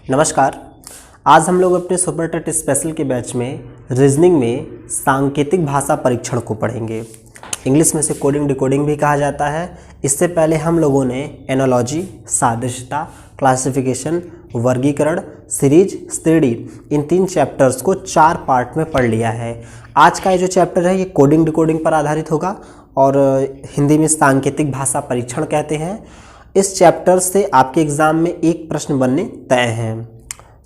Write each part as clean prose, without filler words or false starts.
नमस्कार। आज हम लोग अपने सुपर टेट स्पेशल के बैच में रीजनिंग में सांकेतिक भाषा परीक्षण को पढ़ेंगे। इंग्लिश में से कोडिंग डिकोडिंग भी कहा जाता है। इससे पहले हम लोगों ने एनालॉजी, सादृश्यता, क्लासिफिकेशन, वर्गीकरण, सीरीज, श्रेणी, इन 3 चैप्टर्स को 4 पार्ट में पढ़ लिया है। आज का ये जो चैप्टर है ये कोडिंग डिकोडिंग पर आधारित होगा और हिंदी में सांकेतिक भाषा परीक्षण कहते हैं। इस चैप्टर से आपके एग्जाम में एक प्रश्न बनने तय हैं।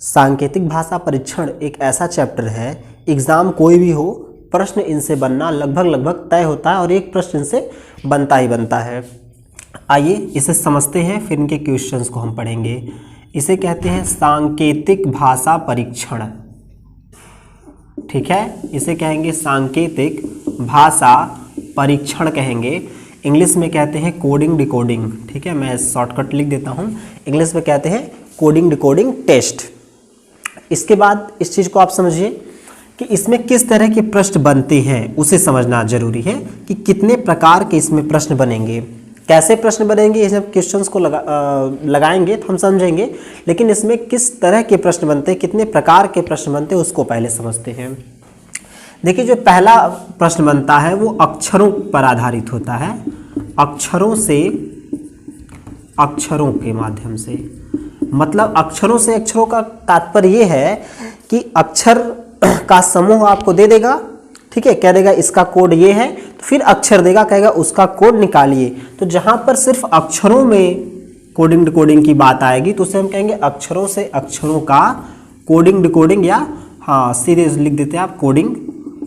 सांकेतिक भाषा परीक्षण एक ऐसा चैप्टर है, एग्जाम कोई भी हो प्रश्न इनसे बनना लगभग तय होता है और एक प्रश्न इनसे बनता ही बनता है। आइए इसे समझते हैं, फिर इनके क्वेश्चंस को हम पढ़ेंगे। इसे कहते हैं सांकेतिक भाषा परीक्षण, ठीक है। इसे कहेंगे सांकेतिक भाषा परीक्षण कहेंगे। इंग्लिश में कहते हैं कोडिंग डिकोडिंग, ठीक है। मैं शॉर्टकट लिख देता हूँ। इंग्लिश में कहते हैं कोडिंग डिकोडिंग टेस्ट। इसके बाद इस चीज़ को आप समझिए कि इसमें किस तरह के प्रश्न बनते हैं उसे समझना जरूरी है कि कितने प्रकार के इसमें प्रश्न बनेंगे, कैसे प्रश्न बनेंगे। ये सब क्वेश्चंस को लगाएंगे तो हम समझेंगे, लेकिन इसमें किस तरह के प्रश्न बनते हैं, कितने प्रकार के प्रश्न बनते हैं उसको पहले समझते हैं। देखिए, जो पहला प्रश्न बनता है वो अक्षरों पर आधारित होता है। अक्षरों से अक्षरों के माध्यम से, मतलब अक्षरों से अक्षरों का तात्पर्य ये है कि अक्षर का समूह आपको दे देगा, ठीक है। कह देगा इसका कोड ये है, तो फिर अक्षर देगा, कहेगा उसका कोड निकालिए। तो जहां पर सिर्फ अक्षरों में कोडिंग डिकोडिंग की बात आएगी तो उसे हम कहेंगे अक्षरों से अक्षरों का कोडिंग डिकोडिंग, या हाँ सीधे लिख देते हैं आप कोडिंग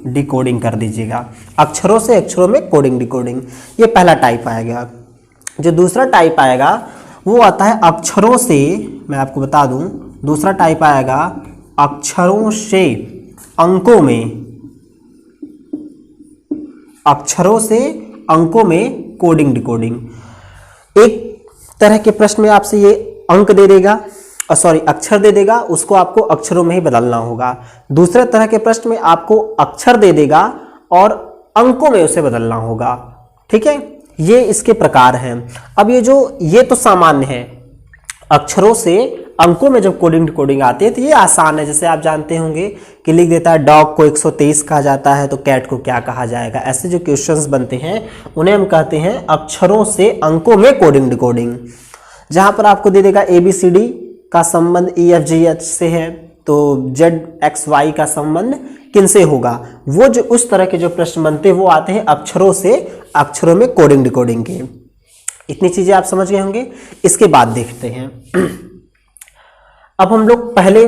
डिकोडिंग कर दीजिएगा। अक्षरों से अक्षरों में कोडिंग डिकोडिंग, ये पहला टाइप आएगा। जो दूसरा टाइप आएगा वो आता है अक्षरों से, मैं आपको बता दूं, दूसरा टाइप आएगा अक्षरों से अंकों में, अक्षरों से अंकों में कोडिंग डिकोडिंग। एक तरह के प्रश्न में आपसे ये अंक दे देगा, अक्षर दे देगा, उसको आपको अक्षरों में ही बदलना होगा। दूसरे तरह के प्रश्न में आपको अक्षर दे देगा और अंकों में उसे बदलना होगा, ठीक है। ये इसके प्रकार हैं। अब ये तो सामान्य है। अक्षरों से अंकों में जब कोडिंग डिकोडिंग आती है तो ये आसान है। जैसे आप जानते होंगे कि लिख देता है डॉग को 123 कहा जाता है तो कैट को क्या कहा जाएगा। ऐसे जो क्वेश्चंस बनते हैं उन्हें हम कहते हैं अक्षरों से अंकों में कोडिंग डिकोडिंग। जहां पर आपको दे देगा ABCD का संबंध EFGH से है तो ZXY का संबंध किनसे होगा, वो जो उस तरह के जो प्रश्न बनते हैं वो आते हैं अक्षरों से अक्षरों में कोडिंग डिकोडिंग के। इतनी चीजें आप समझ गए होंगे। इसके बाद देखते हैं अब हम लोग पहले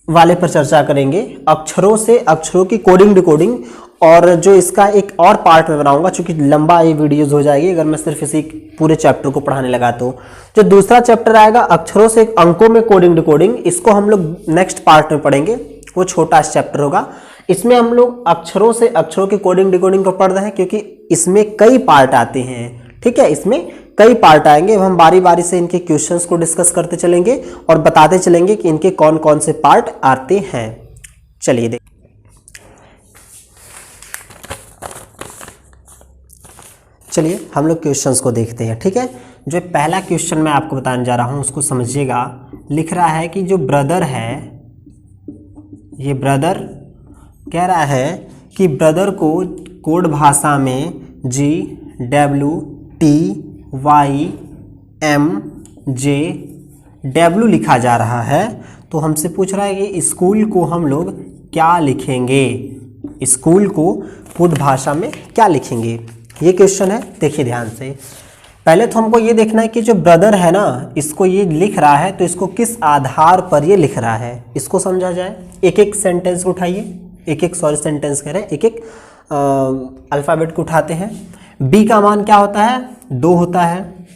वाले पर चर्चा करेंगे, अक्षरों से अक्षरों की कोडिंग डिकोडिंग। और जो इसका एक और पार्ट में बनाऊंगा, चूंकि लंबा ये वीडियोस हो जाएगी अगर मैं सिर्फ इसी पूरे चैप्टर को पढ़ाने लगा तो। जो दूसरा चैप्टर आएगा अक्षरों से अंकों में कोडिंग डिकोडिंग, इसको हम लोग नेक्स्ट पार्ट में पढ़ेंगे। वो छोटा चैप्टर होगा। इसमें हम लोग अक्षरों से अक्षरों की कोडिंग डिकोडिंग को पढ़ रहे हैं क्योंकि इसमें कई पार्ट आते हैं, ठीक है। इसमें कई पार्ट आएंगे, हम बारी बारी से इनके क्वेश्चंस को डिस्कस करते चलेंगे और बताते चलेंगे कि इनके कौन कौन से पार्ट आते हैं। चलिए हम लोग क्वेश्चंस को देखते हैं, ठीक है। जो पहला क्वेश्चन मैं आपको बताने जा रहा हूं उसको समझिएगा। लिख रहा है कि जो ब्रदर है, ये ब्रदर कह रहा है कि ब्रदर को कोड भाषा में GWTYMJW लिखा जा रहा है। तो हमसे पूछ रहा है कि स्कूल को हम लोग क्या लिखेंगे, स्कूल को कोड भाषा में क्या लिखेंगे, ये क्वेश्चन है। देखिए ध्यान से, पहले तो हमको ये देखना है कि जो ब्रदर है ना, इसको ये लिख रहा है तो इसको किस आधार पर ये लिख रहा है, इसको समझा जाए। एक एक सेंटेंस उठाइए, सेंटेंस कह रहे हैं, एक एक अल्फाबेट को उठाते हैं। B का मान क्या होता है, 2 होता है।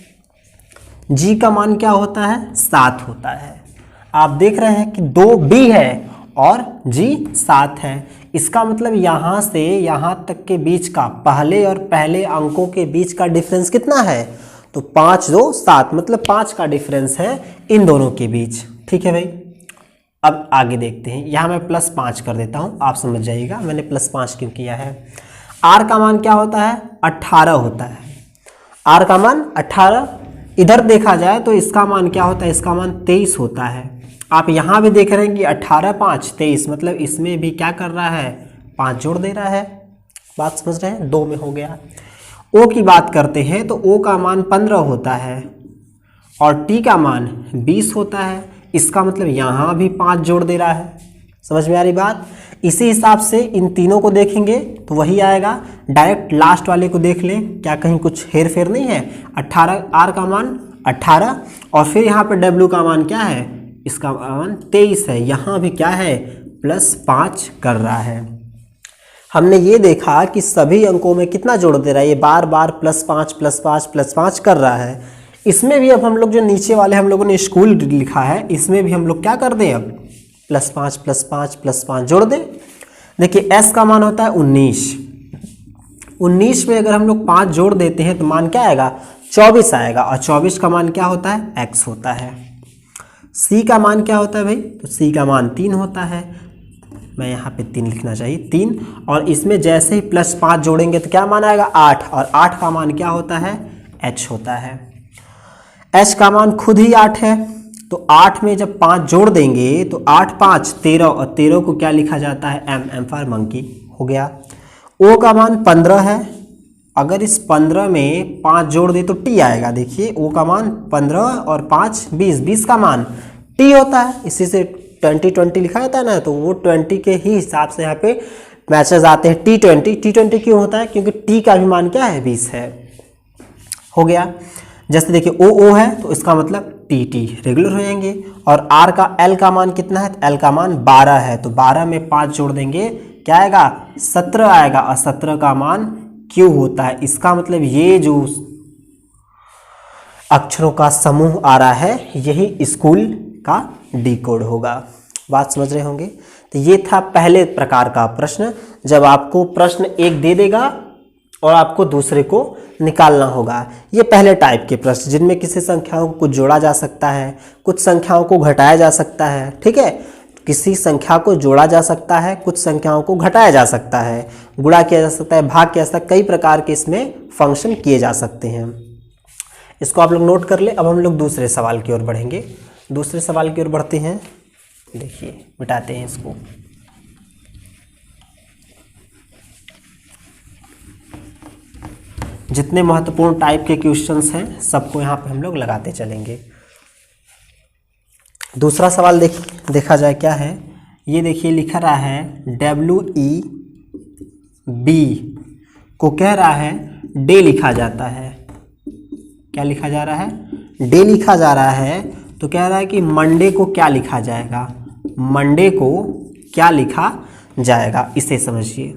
G का मान क्या होता है, 7 होता है। आप देख रहे हैं कि 2B है और G 7 है। इसका मतलब यहां से यहां तक के बीच का, पहले और पहले अंकों के बीच का डिफरेंस कितना है, तो 5 2 7, मतलब 5 का डिफरेंस है इन दोनों के बीच, ठीक है भाई। अब आगे देखते हैं, यहां मैं +5 कर देता हूं, आप समझ जाइएगा मैंने +5 क्यों किया है। R का मान क्या होता है, 18 होता है। R का मान 18, इधर देखा जाए तो इसका मान क्या होता है, इसका मान 23 होता है। आप यहाँ भी देख रहे हैं कि 18 5 23, मतलब इसमें भी क्या कर रहा है, 5 जोड़ दे रहा है। बात समझ रहे हैं, 2 में हो गया। ओ की बात करते हैं तो ओ का मान 15 होता है और टी का मान 20 होता है। इसका मतलब यहाँ भी 5 जोड़ दे रहा है। समझ में आ रही बात। इसी हिसाब से इन तीनों को देखेंगे तो वही आएगा। डायरेक्ट लास्ट वाले को देख लें, क्या कहीं कुछ हेर फेर नहीं है। 18 आर का मान 18 और फिर यहाँ पर डब्ल्यू का मान क्या है, इसका मान 23 है। यहाँ भी क्या है, +5 कर रहा है। हमने ये देखा कि सभी अंकों में कितना जोड़ दे रहा है, ये बार बार +5 +5 +5 कर रहा है। इसमें भी अब हम लोग जो नीचे वाले हम लोगों ने स्कूल लिखा है, इसमें भी हम लोग क्या कर दें, अब +5 +5 +5 जोड़ दें। देखिए s का मान होता है 19। 19 में अगर हम लोग 5 जोड़ देते हैं तो मान क्या आएगा, 24 आएगा। और 24 का मान क्या होता है, x होता है। c का मान क्या होता है भाई, तो c का मान 3 होता है। मैं यहाँ पे 3 लिखना चाहिए, 3। और इसमें जैसे ही +5 जोड़ेंगे तो क्या मान आएगा, 8। और 8 का मान क्या होता है, h होता है। h का मान खुद ही 8 है, तो 8 में जब 5 जोड़ देंगे तो 8 5 13, और 13 को क्या लिखा जाता है, m फॉर मंकी हो गया। o का मान 15 है, अगर इस 15 में 5 जोड़ दे तो t आएगा। देखिए o का मान 15 और 5 20, 20 का मान t होता है। इसी से 20 लिखा जाता है ना, तो वो 20 के ही हिसाब से यहाँ पे मैचेस आते हैं। T20 क्यों होता है, क्योंकि t का भी मान क्या है, 20 है। हो गया। जैसे देखिए ओ है तो इसका मतलब टी रेगुलर हो जाएंगे। और आर का एल का मान कितना है, एल का मान 12 है, तो 12 में 5 जोड़ देंगे क्या आएगा, 17 आएगा। और 17 का मान क्यू होता है। इसका मतलब ये जो अक्षरों का समूह आ रहा है यही स्कूल का डी कोड होगा। बात समझ रहे होंगे। तो ये था पहले प्रकार का प्रश्न, जब आपको प्रश्न एक दे देगा और आपको दूसरे को निकालना होगा। ये पहले टाइप के प्रश्न जिनमें किसी संख्याओं को कुछ जोड़ा जा सकता है, कुछ संख्याओं को घटाया जा सकता है। ठीक है, किसी संख्या को जोड़ा जा सकता है, कुछ संख्याओं को घटाया जा सकता है, गुणा किया जा सकता है, भाग किया जा सकता है, कई प्रकार के इसमें फंक्शन किए जा सकते हैं। इसको आप लोग नोट कर ले। अब हम लोग दूसरे सवाल की ओर बढ़ेंगे। दूसरे सवाल की ओर बढ़ते हैं। देखिए मिटाते हैं इसको। जितने महत्वपूर्ण टाइप के क्वेश्चंस हैं सबको यहाँ पे हम लोग लगाते चलेंगे। दूसरा सवाल देखा जाए क्या है। ये देखिए लिखा रहा है WEB को कह रहा है डे लिखा जाता है। क्या लिखा जा रहा है, डे लिखा जा रहा है। तो कह रहा है कि मंडे को क्या लिखा जाएगा, मंडे को क्या लिखा जाएगा, इसे समझिए।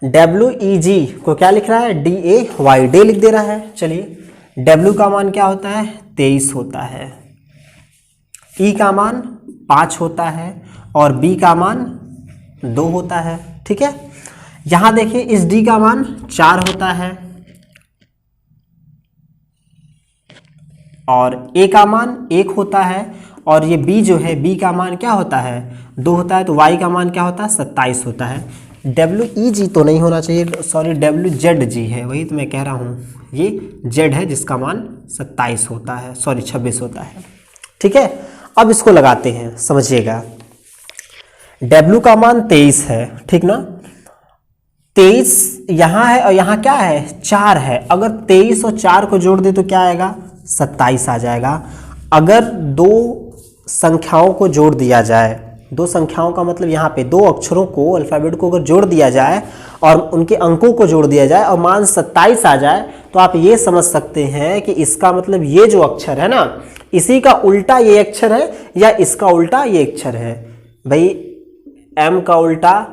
WEG को क्या लिख रहा है, DAY, डे लिख दे रहा है। चलिए W का मान क्या होता है, 23 होता है। E का मान 5 होता है और B का मान 2 होता है। ठीक है, यहां देखिए इस D का मान 4 होता है और A का मान 1 होता है और ये B जो है, B का मान क्या होता है, 2 होता है। तो Y का मान क्या होता है, 27 होता है। WEG तो नहीं होना चाहिए, सॉरी WZG है, वही तो मैं कह रहा हूँ। ये Z है जिसका मान 27 होता है, सॉरी 26 होता है। ठीक है, अब इसको लगाते हैं, समझिएगा। W का मान 23 है, ठीक ना। 23 यहाँ है और यहाँ क्या है, 4 है। अगर 23 और 4 को जोड़ दे तो क्या आएगा, 27 आ जाएगा। अगर दो संख्याओं को जोड़ दिया जाए, दो संख्याओं का मतलब यहाँ पे दो अक्षरों को, अल्फ़ाबेट को अगर जोड़ दिया जाए और उनके अंकों को जोड़ दिया जाए और मान 27 आ जाए, तो आप ये समझ सकते हैं कि इसका मतलब ये जो अक्षर है ना, इसी का उल्टा ये अक्षर है या इसका उल्टा ये अक्षर है। भाई M का उल्टा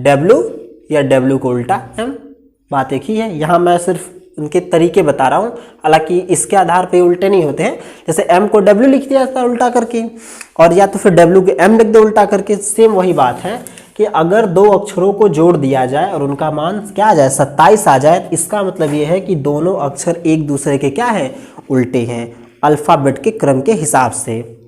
W या W का उल्टा M, बात एक ही है। यहाँ मैं सिर्फ उनके तरीके बता रहा हूँ, हालांकि इसके आधार पे उल्टे नहीं होते हैं। जैसे M को W लिख दिया जाता है उल्टा करके, और या तो फिर W को M लिख दो उल्टा करके। सेम वही बात है कि अगर दो अक्षरों को जोड़ दिया जाए और उनका मान क्या आ जाए, 27 आ जाए, इसका मतलब ये है कि दोनों अक्षर एक दूसरे के क्या है, उल्टे हैं, अल्फ़ाबेट के क्रम के हिसाब से।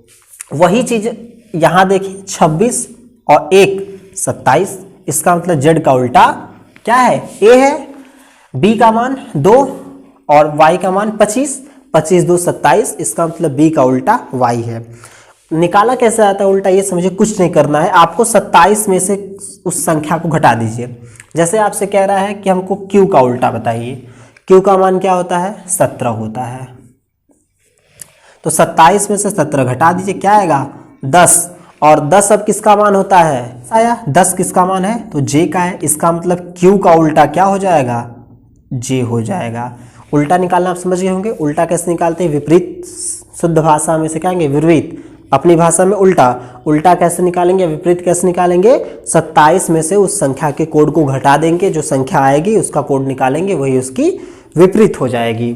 वही चीज़ यहाँ देखिए, 26 और 1 27, इसका मतलब Z का उल्टा क्या है, A है। B का मान 2 और Y का मान 25, 25 2 27, इसका मतलब B का उल्टा Y है। निकाला कैसे आता है उल्टा, ये समझिए कुछ नहीं करना है आपको। 27 में से उस संख्या को घटा दीजिए। जैसे आपसे कह रहा है कि हमको क्यू का उल्टा बताइए, क्यू का मान क्या होता है, 17 होता है। तो 27 में से 17 घटा दीजिए, क्या आएगा, 10। और 10 अब किसका मान होता है, आया 10 किसका मान है, तो जे का है। इसका मतलब क्यू का उल्टा क्या हो जाएगा, जे हो जाएगा। उल्टा निकालना आप समझ गए होंगे। उल्टा कैसे निकालते हैं, विपरीत, शुद्ध भाषा में से कहेंगे विपरीत, अपनी भाषा में उल्टा। उल्टा कैसे निकालेंगे, विपरीत कैसे निकालेंगे, 27 में से उस संख्या के कोड को घटा देंगे, जो संख्या आएगी उसका कोड निकालेंगे, वही उसकी विपरीत हो जाएगी।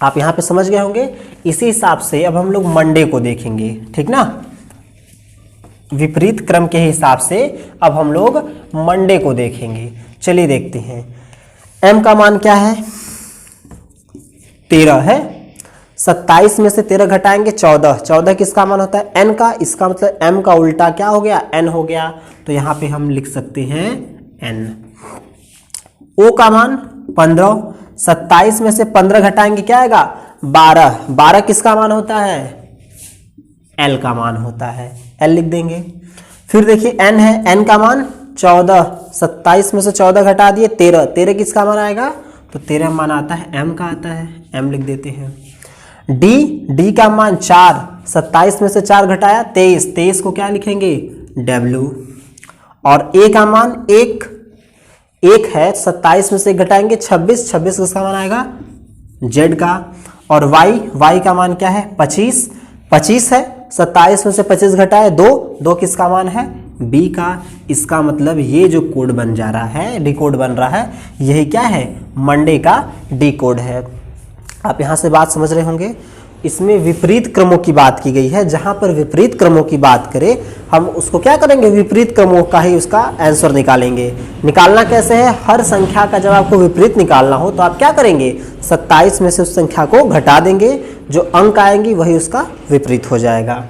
आप यहाँ पे समझ गए होंगे। इसी हिसाब से अब हम लोग मंडे को देखेंगे, ठीक ना। विपरीत क्रम के हिसाब से अब हम लोग मंडे को देखेंगे। चलिए देखते हैं। m का मान क्या है, 13 है। 27 में से 13 घटाएंगे 14, 14 किसका मान होता है, n का। इसका मतलब m का उल्टा क्या हो गया, n हो गया। तो यहाँ पे हम लिख सकते हैं n। o का मान 15, 27 में से 15 घटाएंगे क्या आएगा, 12, 12 किसका मान होता है, l का मान होता है, l लिख देंगे। फिर देखिए n है, n का मान 14, 27 में से 14 घटा दिए 13, 13 किसका मान आएगा, तो 13 मान आता है m का आता है, m लिख देते हैं। d का मान 4, 27 में से 4 घटाया 23, 23 को क्या लिखेंगे, w। और a का मान 1 है, 27 में से घटाएंगे 26, 26 किसका मान आएगा, z का। और y का मान क्या है, 25, 25 है, 27 में से 25 घटाए 2 किसका मान है, b का। इसका मतलब ये जो कोड बन जा रहा है, डी कोड बन रहा है, यही क्या है, मंडे का डी कोड है। आप यहाँ से बात समझ रहे होंगे। इसमें विपरीत क्रमों की बात की गई है। जहाँ पर विपरीत क्रमों की बात करें, हम उसको क्या करेंगे, विपरीत क्रमों का ही उसका आंसर निकालेंगे। निकालना कैसे है, हर संख्या का जब आपको विपरीत निकालना हो तो आप क्या करेंगे, 27 में से उस संख्या को घटा देंगे, जो अंक आएंगी वही उसका विपरीत हो जाएगा।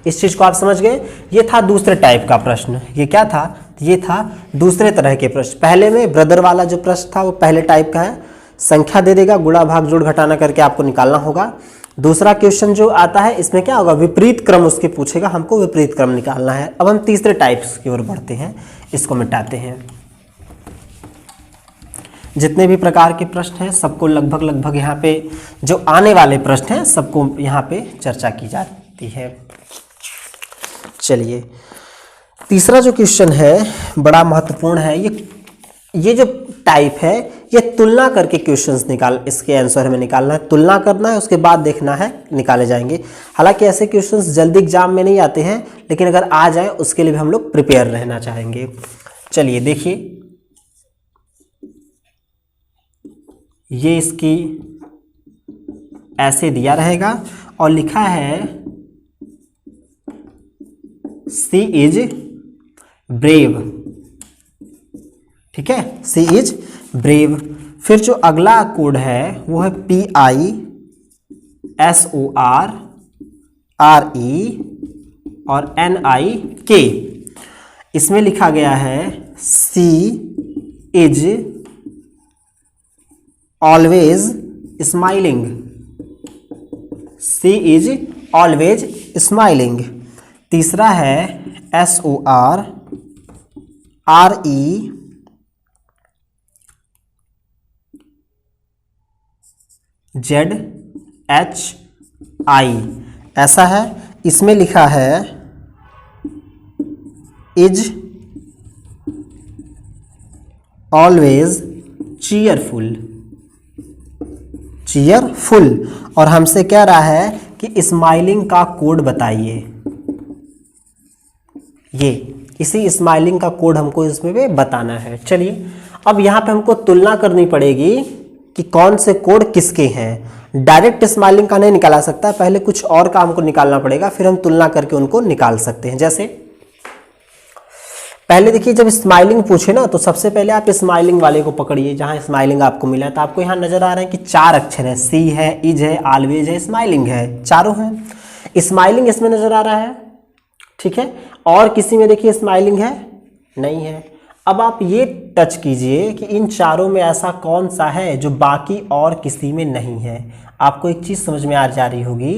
इस चीज को आप समझ गए। ये था दूसरे टाइप का प्रश्न। ये क्या था, ये था दूसरे तरह के प्रश्न। पहले में ब्रदर वाला जो प्रश्न था वो पहले टाइप का है, संख्या दे देगा, गुणा भाग जोड़ घटाना करके आपको निकालना होगा। दूसरा क्वेश्चन जो आता है इसमें क्या होगा, विपरीत क्रम उसके पूछेगा, हमको विपरीत क्रम निकालना है। अब हम तीसरे टाइप्स की ओर बढ़ते हैं, इसको मिटाते हैं। जितने भी प्रकार के प्रश्न हैं सबको लगभग यहाँ पे, जो आने वाले प्रश्न हैं सबको यहाँ पे चर्चा की जाती है। चलिए तीसरा जो क्वेश्चन है बड़ा महत्वपूर्ण है। ये जो टाइप है ये तुलना करके क्वेश्चंस इसके आंसर हमें निकालना है, तुलना करना है, उसके बाद देखना है निकाले जाएंगे। हालांकि ऐसे क्वेश्चंस जल्दी एग्जाम में नहीं आते हैं, लेकिन अगर आ जाए उसके लिए भी हम लोग प्रिपेयर रहना चाहेंगे। चलिए देखिए, ये इसकी ऐसे दिया रहेगा और लिखा है सी इज ब्रेव, ठीक है, सी इज ब्रेव। फिर जो अगला कोड है वो है PISORRE और NIK। इसमें लिखा गया है she is always smiling, she is always smiling. तीसरा है SORREZHI, ऐसा है। इसमें लिखा है इज ऑलवेज चीयरफुल, चीयरफुल। और हमसे कह रहा है कि स्माइलिंग का कोड बताइए। ये इसी स्माइलिंग का कोड हमको इसमें भी बताना है। चलिए अब यहाँ पे हमको तुलना करनी पड़ेगी कि कौन से कोड किसके हैं। डायरेक्ट स्माइलिंग का नहीं निकाला सकता, पहले कुछ और का हमको निकालना पड़ेगा, फिर हम तुलना करके उनको निकाल सकते हैं। जैसे पहले देखिए, जब स्माइलिंग पूछे ना तो सबसे पहले आप स्माइलिंग वाले को पकड़िए, जहां स्माइलिंग आपको मिला है। तो आपको यहाँ नजर आ रहा है कि 4 अक्षर है, सी है, इज है, ऑलवेज है, स्माइलिंग है, चारों हैं। स्माइलिंग इसमें नजर आ रहा है, ठीक है। और किसी में देखिए स्माइलिंग है, नहीं है। अब आप ये टच कीजिए कि इन चारों में ऐसा कौन सा है जो बाकी और किसी में नहीं है। आपको एक चीज समझ में आ जा रही होगी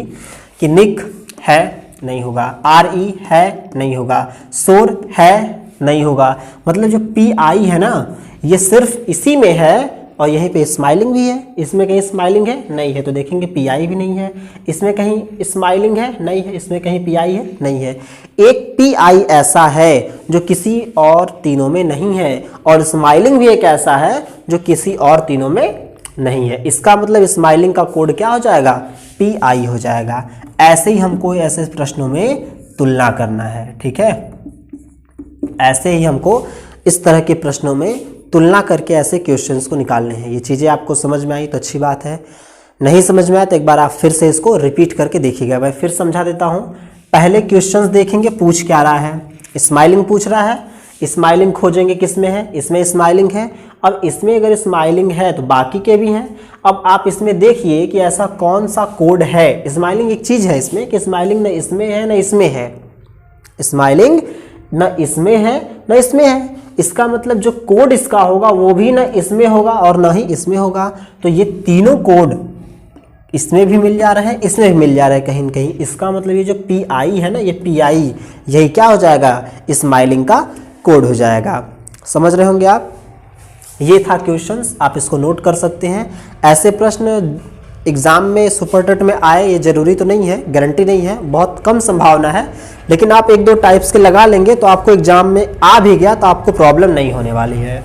कि निक है, नहीं होगा। RE है, नहीं होगा। शोर है, नहीं होगा। मतलब जो PI है ना, ये सिर्फ इसी में है, और यहीं पे स्माइलिंग भी है। इसमें कहीं स्माइलिंग है, नहीं है, तो देखेंगे PI भी नहीं है। इसमें कहीं स्माइलिंग है, नहीं है। इसमें कहीं PI है, नहीं है। एक PI ऐसा है जो किसी और तीनों में नहीं है, और स्माइलिंग भी एक ऐसा है जो किसी और तीनों में नहीं है। इसका मतलब स्माइलिंग का कोड क्या हो जाएगा? PI हो जाएगा। ऐसे ही हमको ऐसे प्रश्नों में तुलना करना है, ठीक है। ऐसे ही हमको इस तरह के प्रश्नों में तुलना करके ऐसे क्वेश्चंस को निकालने हैं। ये चीज़ें आपको समझ में आई तो अच्छी बात है, नहीं समझ में आया तो एक बार आप फिर से इसको रिपीट करके देखिएगा। मैं फिर समझा देता हूँ। पहले क्वेश्चंस देखेंगे, पूछ क्या रहा है। स्माइलिंग पूछ रहा है, स्माइलिंग खोजेंगे किस में है, इसमें स्माइलिंग है। अब इसमें अगर स्माइलिंग है तो बाकी के भी हैं। अब आप इसमें देखिए कि ऐसा कौन सा कोड है। स्माइलिंग एक चीज़ है इसमें कि स्माइलिंग न इसमें है न इसमें है, स्माइलिंग न इसमें है न इसमें है। इसका मतलब जो कोड इसका होगा वो भी न इसमें होगा और न ही इसमें होगा। तो ये तीनों कोड इसमें भी मिल जा रहे हैं, इसमें भी मिल जा रहे हैं कहीं न कहीं। इसका मतलब ये जो PI है ना, ये PI यही क्या हो जाएगा? स्माइलिंग का कोड हो जाएगा। समझ रहे होंगे आप। ये था क्वेश्चंस, आप इसको नोट कर सकते हैं। ऐसे प्रश्न एग्ज़ाम में सुपर टेट में आए ये ज़रूरी तो नहीं है, गारंटी नहीं है, बहुत कम संभावना है। लेकिन आप एक दो टाइप्स के लगा लेंगे तो आपको एग्जाम में आ भी गया तो आपको प्रॉब्लम नहीं होने वाली है।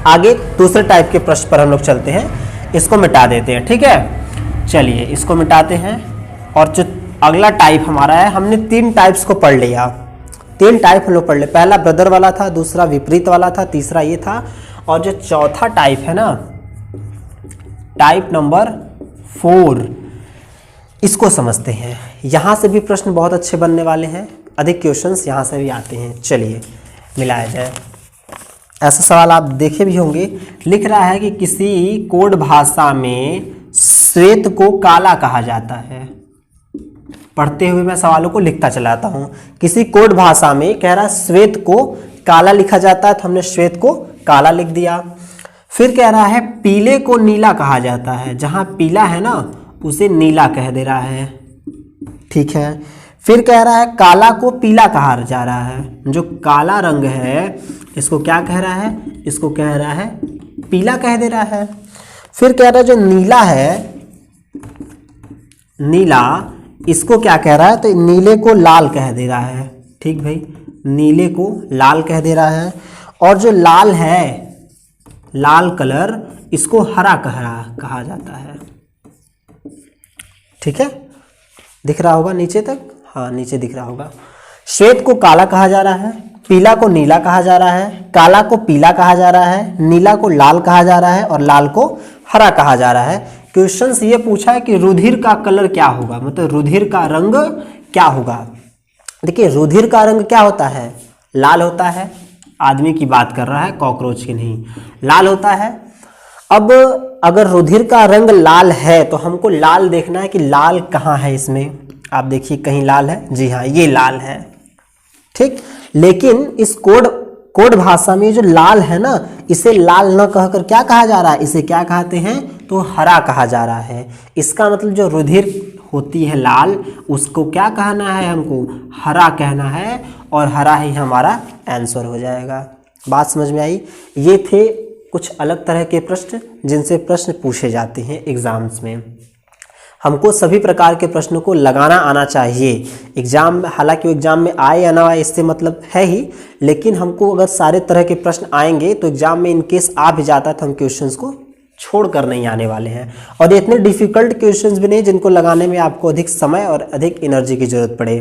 आगे दूसरे टाइप के प्रश्न पर हम लोग चलते हैं, इसको मिटा देते हैं, ठीक है। चलिए इसको मिटाते हैं। और जो अगला टाइप हमारा है, हमने 3 टाइप्स को पढ़ लिया। 3 टाइप हम लोग पढ़ ले। पहला ब्रदर वाला था, दूसरा विपरीत वाला था, तीसरा ये था। और जो चौथा टाइप है ना, टाइप नंबर 4, इसको समझते हैं। यहाँ से भी प्रश्न बहुत अच्छे बनने वाले हैं, अधिक क्वेश्चंस यहाँ से भी आते हैं। चलिए मिलाया जाए। ऐसा सवाल आप देखे भी होंगे। लिख रहा है कि किसी कोड भाषा में श्वेत को काला कहा जाता है। पढ़ते हुए मैं सवालों को लिखता चलाता हूँ। किसी कोड भाषा में कह रहा है श्वेत को काला लिखा जाता है, तो हमने श्वेत को काला लिख दिया। फिर कह रहा है पीले को नीला कहा जाता है, जहाँ पीला है ना उसे नीला कह दे रहा है, ठीक है। फिर कह रहा है काला को पीला कहा जा रहा है, जो काला रंग है इसको क्या कह रहा है? इसको कह रहा है पीला कह दे रहा है। फिर कह रहा है जो नीला है, नीला, इसको क्या कह रहा है? तो नीले को लाल कह दे रहा है, ठीक भाई, नीले को लाल कह दे रहा है। और जो लाल है, लाल कलर, इसको हरा कहा जाता है, ठीक है। दिख रहा होगा नीचे तक? हाँ, नीचे दिख रहा होगा। श्वेत को काला कहा जा रहा है, पीला को नीला कहा जा रहा है, काला को पीला कहा जा रहा है, नीला को लाल कहा जा रहा है और लाल को हरा कहा जा रहा है। क्वेश्चन ये पूछा है कि रुधिर का कलर क्या होगा, मतलब रुधिर का रंग क्या होगा। देखिए रुधिर का रंग क्या होता है? लाल होता है। आदमी की बात कर रहा है, कॉकरोच की नहीं, लाल होता है। अब अगर रुधिर का रंग लाल है तो हमको लाल देखना है कि लाल कहाँ है इसमें। आप देखिए कहीं लाल है, जी हाँ ये लाल है, ठीक। लेकिन इस कोड भाषा में जो लाल है ना, इसे लाल न कहकर क्या कहा जा रहा है? इसे क्या कहते हैं? तो हरा कहा जा रहा है। इसका मतलब जो रुधिर होती है लाल, उसको क्या कहना है? हमको हरा कहना है, और हरा ही हमारा आंसर हो जाएगा। बात समझ में आई? ये थे कुछ अलग तरह के प्रश्न जिनसे प्रश्न पूछे जाते हैं एग्जाम्स में। हमको सभी प्रकार के प्रश्नों को लगाना आना चाहिए एग्जाम में। हालांकि वो एग्जाम में आए या ना आए इससे मतलब है ही, लेकिन हमको अगर सारे तरह के प्रश्न आएंगे तो एग्जाम में इनकेस आ भी जाता है तो हम क्वेश्चंस को छोड़कर नहीं आने वाले हैं। और ये इतने डिफिकल्ट क्वेश्चंस भी नहीं जिनको लगाने में आपको अधिक समय और अधिक एनर्जी की जरूरत पड़े।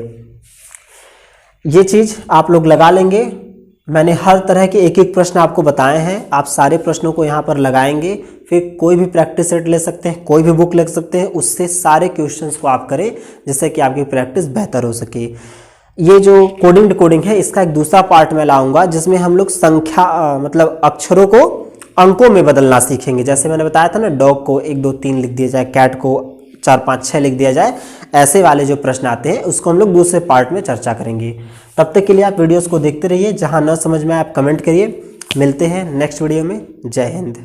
ये चीज़ आप लोग लगा लेंगे। मैंने हर तरह के एक एक प्रश्न आपको बताए हैं, आप सारे प्रश्नों को यहाँ पर लगाएंगे। फिर कोई भी प्रैक्टिस सेट ले सकते हैं, कोई भी बुक ले सकते हैं, उससे सारे क्वेश्चंस को आप करें जिससे कि आपकी प्रैक्टिस बेहतर हो सके। ये जो कोडिंग डिकोडिंग है इसका एक दूसरा पार्ट मैं लाऊंगा जिसमें हम लोग संख्या मतलब अक्षरों को अंकों में बदलना सीखेंगे। जैसे मैंने बताया था ना, डॉग को 1 2 3 लिख दिया जाए, कैट को 4 5 6 लिख दिया जाए, ऐसे वाले जो प्रश्न आते हैं उसको हम लोग दूसरे पार्ट में चर्चा करेंगे। तब तक के लिए आप वीडियोस को देखते रहिए। जहां न समझ में आए आप कमेंट करिए। मिलते हैं नेक्स्ट वीडियो में। जय हिंद।